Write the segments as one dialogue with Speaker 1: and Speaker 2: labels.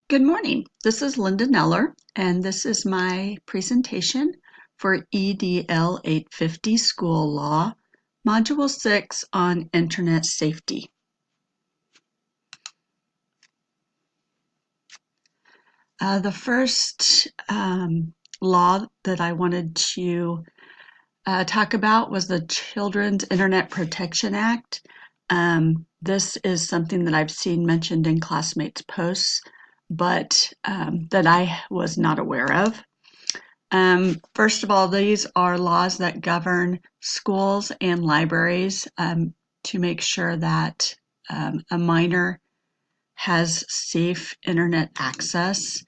Speaker 1: Good morning. This is Linda Neller, and this is my presentation for EDL850 School Law, Module 6 on Internet Safety. The first law that I wanted to talk about was the Children's Internet Protection Act. This is something that I've seen mentioned in classmates' posts, but that I was not aware of. First of all, these are laws that govern schools and libraries to make sure that a minor has safe internet access.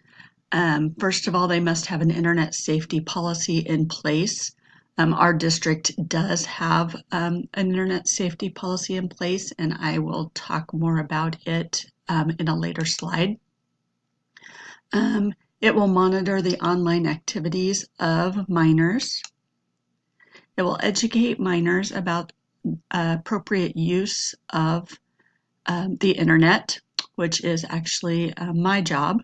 Speaker 1: First of all, they must have an internet safety policy in place. Our district does have an internet safety policy in place, and I will talk more about it in a later slide. It will monitor the online activities of minors. It will educate minors about appropriate use of the internet, which is actually my job.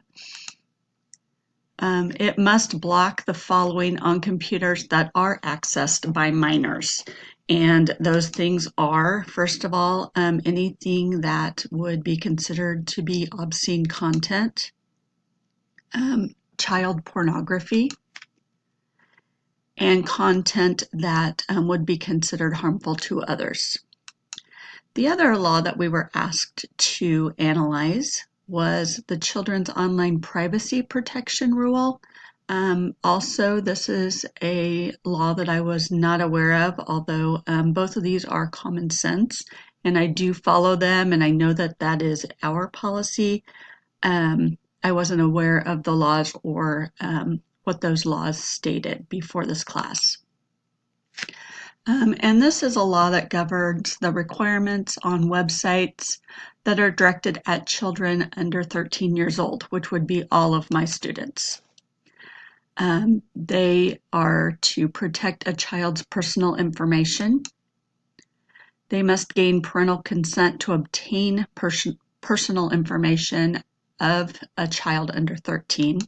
Speaker 1: It must block the following on computers that are accessed by minors. And those things are, first of all, anything that would be considered to be obscene content, child pornography, and content that would be considered harmful to others. The other law that we were asked to analyze was the Children's Online Privacy Protection Rule. Also, this is a law that I was not aware of, although both of these are common sense, and I do follow them, and I know that that is our policy. I wasn't aware of the laws or what those laws stated before this class. And this is a law that governs the requirements on websites that are directed at children under 13 years old, which would be all of my students. They are to protect a child's personal information. They must gain parental consent to obtain personal information of a child under 13.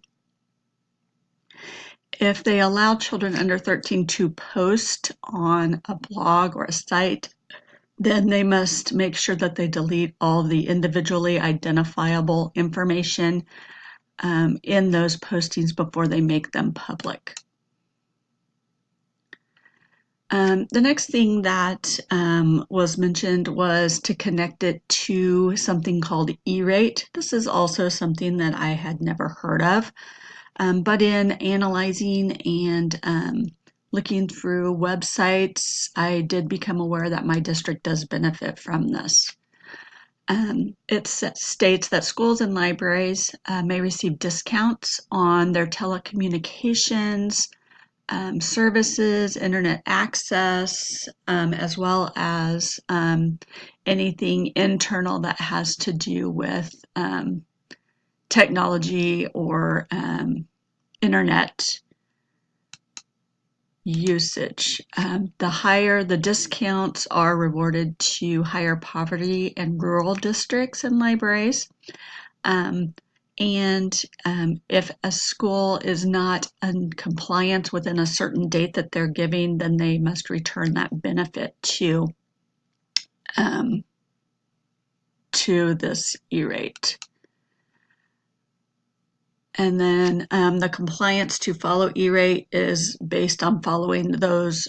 Speaker 1: If they allow children under 13 to post on a blog or a site, then they must make sure that they delete all the individually identifiable information in those postings before they make them public. The next thing that was mentioned was to connect it to something called E-rate. This is also something that I had never heard of. But in analyzing and looking through websites, I did become aware that my district does benefit from this. It states that schools and libraries may receive discounts on their telecommunications services, internet access, as well as anything internal that has to do with technology or internet usage. The higher the discounts are rewarded to higher poverty and rural districts and libraries. If a school is not in compliance within a certain date that they're giving, then they must return that benefit to this E-rate. And then the compliance to follow E-rate is based on following those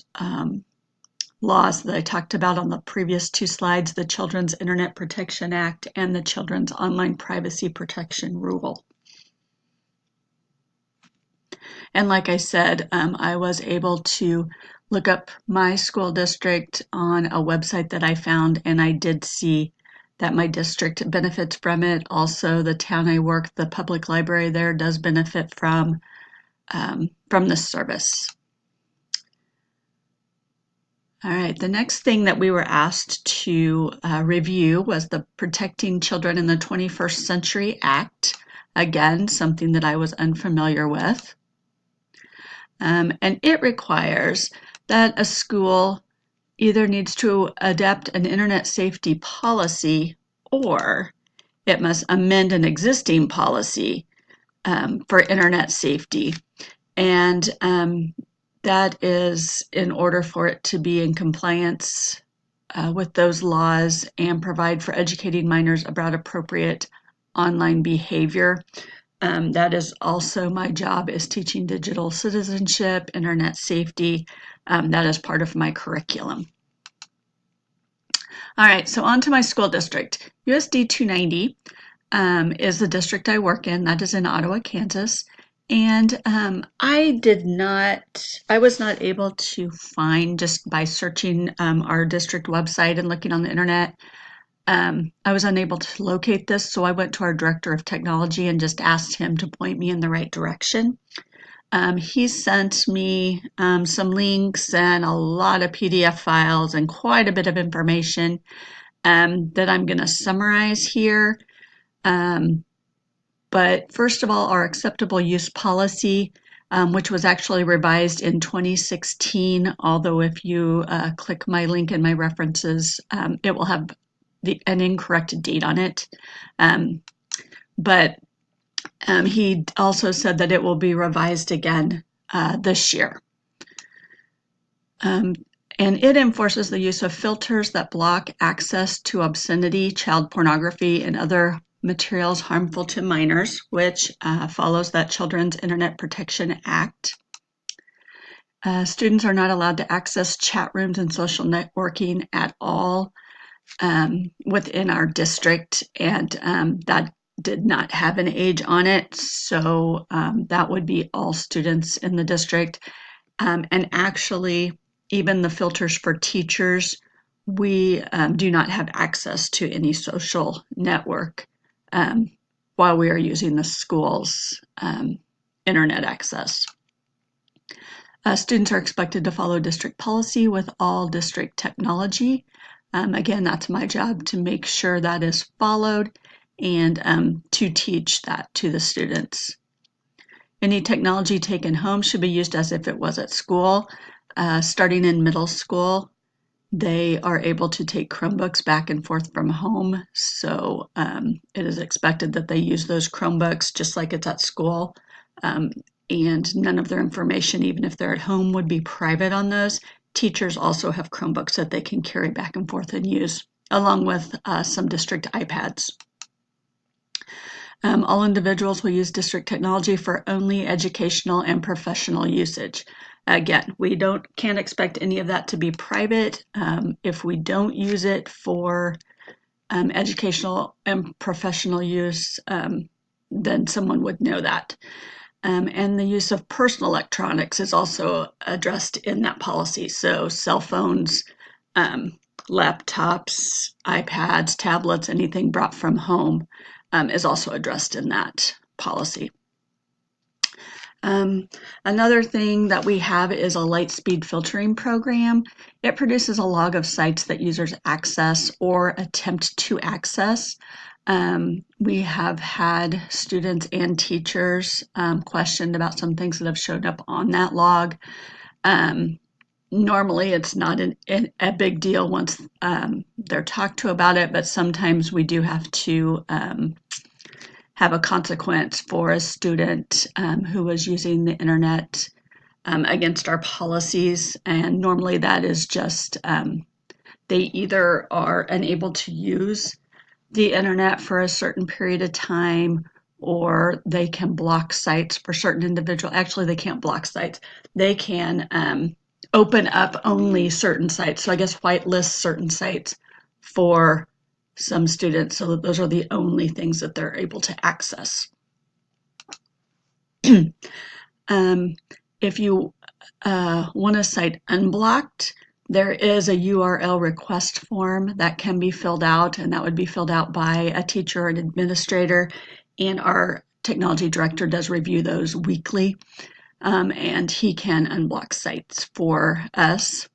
Speaker 1: laws that I talked about on the previous two slides, the Children's Internet Protection Act and the Children's Online Privacy Protection Rule. And like I said, I was able to look up my school district on a website that I found, and I did see that my district benefits from it. Also, the town I work, the public library there, does benefit from this service. All right, the next thing that we were asked to review was the Protecting Children in the 21st Century Act. Again, something that I was unfamiliar with. And it requires that a school either needs to adopt an internet safety policy, or it must amend an existing policy for internet safety. And that is in order for it to be in compliance with those laws and provide for educating minors about appropriate online behavior. That is also my job, is teaching digital citizenship, internet safety. That is part of my curriculum. All right, so on to my school district. USD 290 is the district I work in. That is in Ottawa, Kansas. And I was not able to find, just by searching our district website and looking on the internet, I was unable to locate this. So I went to our director of technology and just asked him to point me in the right direction. He sent me some links and a lot of PDF files and quite a bit of information that I'm going to summarize here. But first of all, our acceptable use policy, which was actually revised in 2016, although if you click my link in my references, it will have an incorrect date on it. But he also said that it will be revised again this year. And it enforces the use of filters that block access to obscenity, child pornography, and other materials harmful to minors, which follows that Children's Internet Protection Act. Students are not allowed to access chat rooms and social networking at all within our district, and that did not have an age on it, so that would be all students in the district. And actually, even the filters for teachers, we do not have access to any social network while we are using the school's internet access. Students are expected to follow district policy with all district technology. Again, that's my job to make sure that is followed and to teach that to the students. Any technology taken home should be used as if it was at school. Starting in middle school, they are able to take Chromebooks back and forth from home. So it is expected that they use those Chromebooks just like it's at school. And none of their information, even if they're at home, would be private on those. Teachers also have Chromebooks that they can carry back and forth and use, along with some district iPads. All individuals will use district technology for only educational and professional usage. Again, we can't expect any of that to be private. If we don't use it for educational and professional use, then someone would know that. And the use of personal electronics is also addressed in that policy. So cell phones, laptops, iPads, tablets, anything brought from home is also addressed in that policy. Another thing that we have is a light speed filtering program. It produces a log of sites that users access or attempt to access. We have had students and teachers questioned about some things that have showed up on that log. Normally, it's not a big deal once they're talked to about it, but sometimes we do have to have a consequence for a student who was using the internet against our policies. And normally that is just they either are unable to use the internet for a certain period of time, or they can block sites for certain individuals. Actually, they can't block sites. They can open up only certain sites. So I guess whitelist certain sites for some students, so that those are the only things that they're able to access. If you want a site unblocked, there is a URL request form that can be filled out, and that would be filled out by a teacher or an administrator, and our technology director does review those weekly, and he can unblock sites for us.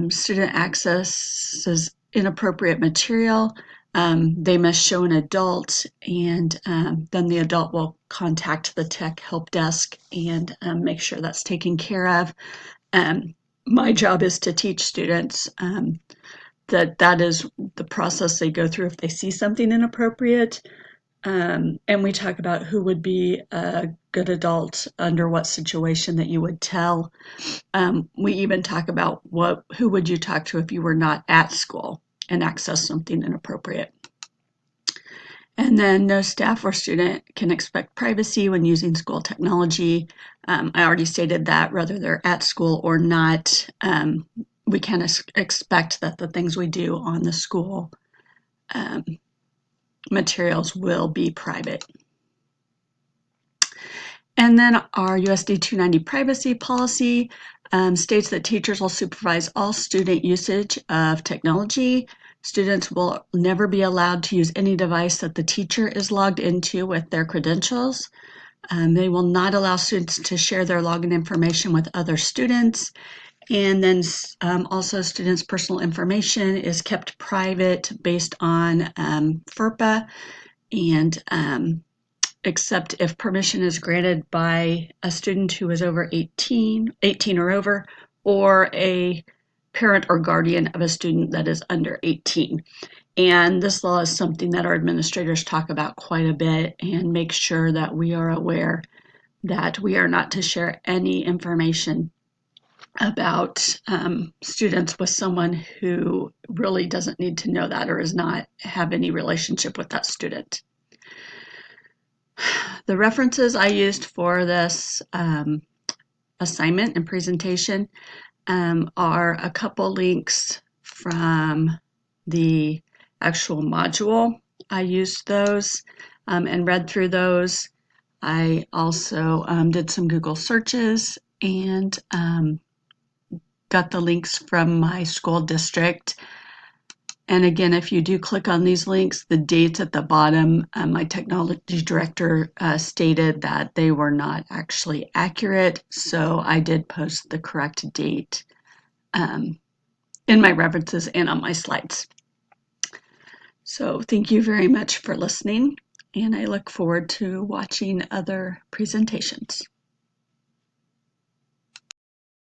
Speaker 1: Student access is inappropriate material. They must show an adult, and then the adult will contact the tech help desk and make sure that's taken care of. My job is to teach students that is the process they go through if they see something inappropriate. And we talk about who would be a good adult under what situation that you would tell. We even talk about who would you talk to if you were not at school and access something inappropriate. And then no staff or student can expect privacy when using school technology. I already stated that whether they're at school or not, we can expect that the things we do on the school materials will be private. And then our USD 290 privacy policy states that teachers will supervise all student usage of technology. Students will never be allowed to use any device that the teacher is logged into with their credentials. They will not allow students to share their login information with other students. And then also students' personal information is kept private based on FERPA, and except if permission is granted by a student who is over 18 or over, or a parent or guardian of a student that is under 18. And this law is something that our administrators talk about quite a bit and make sure that we are aware that we are not to share any information about students with someone who really doesn't need to know that or does not have any relationship with that student. The references I used for this assignment and presentation are a couple links from the actual module. I used those and read through those. I also did some Google searches and got the links from my school district. And again, if you do click on these links, the dates at the bottom, my technology director stated that they were not actually accurate. So I did post the correct date in my references and on my slides. So thank you very much for listening, and I look forward to watching other presentations.